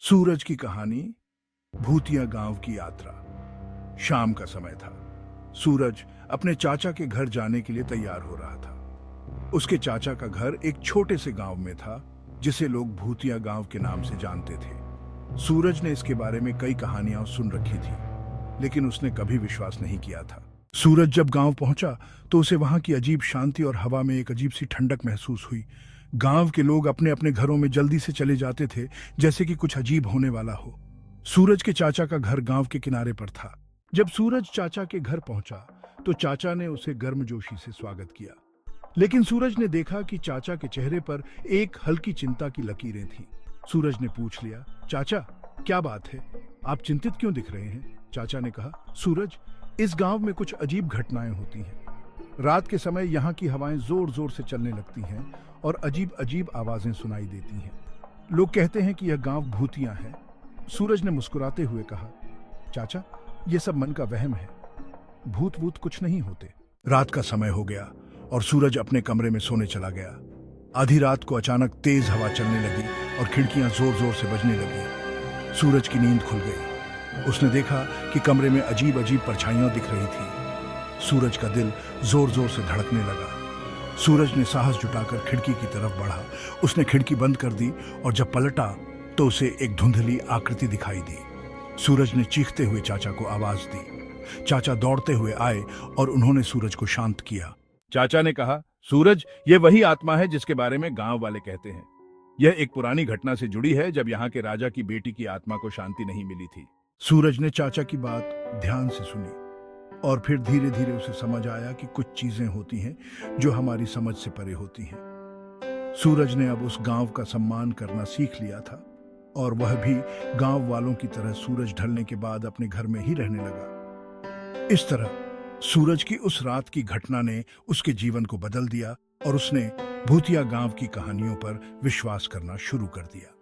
सूरज की कहानी। भूतिया गांव की यात्रा। शाम का समय था। सूरज अपने चाचा के घर जाने के लिए तैयार हो रहा था। उसके चाचा का घर एक छोटे से गांव में था जिसे लोग भूतिया गांव के नाम से जानते थे। सूरज ने इसके बारे में कई कहानियां सुन रखी थी, लेकिन उसने कभी विश्वास नहीं किया था। सूरज जब गांव पहुंचा तो उसे वहां की अजीब शांति और हवा में एक अजीब सी ठंडक महसूस हुई। गांव के लोग अपने अपने घरों में जल्दी से चले जाते थे, जैसे कि कुछ अजीब होने वाला हो। सूरज के चाचा का घर गांव के किनारे पर था। जब सूरज चाचा के घर पहुंचा तो चाचा ने उसे गर्मजोशी से स्वागत किया, लेकिन सूरज ने देखा कि चाचा के चेहरे पर एक हल्की चिंता की लकीरें थीं। सूरज ने पूछ लिया, चाचा क्या बात है, आप चिंतित क्यों दिख रहे हैं? चाचा ने कहा, सूरज, इस गांव में कुछ अजीब घटनाएं होती हैं। रात के समय यहाँ की हवाएं जोर जोर से चलने लगती हैं और अजीब अजीब आवाजें सुनाई देती हैं। लोग कहते हैं कि यह गांव भूतिया है। सूरज ने मुस्कुराते हुए कहा, चाचा, यह सब मन का वहम है, भूत वूत कुछ नहीं होते। रात का समय हो गया और सूरज अपने कमरे में सोने चला गया। आधी रात को अचानक तेज हवा चलने लगी और खिड़कियां जोर जोर से बजने लगी। सूरज की नींद खुल गई। उसने देखा कि कमरे में अजीब अजीब परछाइयां दिख रही थी। सूरज का दिल जोर जोर से धड़कने लगा। सूरज ने साहस जुटाकर खिड़की की तरफ बढ़ा। उसने खिड़की बंद कर दी और जब पलटा तो उसे एक धुंधली आकृति दिखाई दी। सूरज ने चीखते हुए चाचा को आवाज दी। चाचा दौड़ते हुए आए और उन्होंने सूरज को शांत किया। चाचा ने कहा, सूरज, ये वही आत्मा है जिसके बारे में गांव वाले कहते हैं। यह एक पुरानी घटना से जुड़ी है जब यहाँ के राजा की बेटी की आत्मा को शांति नहीं मिली थी। सूरज ने चाचा की बात ध्यान से सुनी और फिर धीरे धीरे उसे समझ आया कि कुछ चीजें होती हैं जो हमारी समझ से परे होती हैं। सूरज ने अब उस गांव का सम्मान करना सीख लिया था और वह भी गांव वालों की तरह सूरज ढलने के बाद अपने घर में ही रहने लगा। इस तरह सूरज की उस रात की घटना ने उसके जीवन को बदल दिया और उसने भूतिया गांव की कहानियों पर विश्वास करना शुरू कर दिया।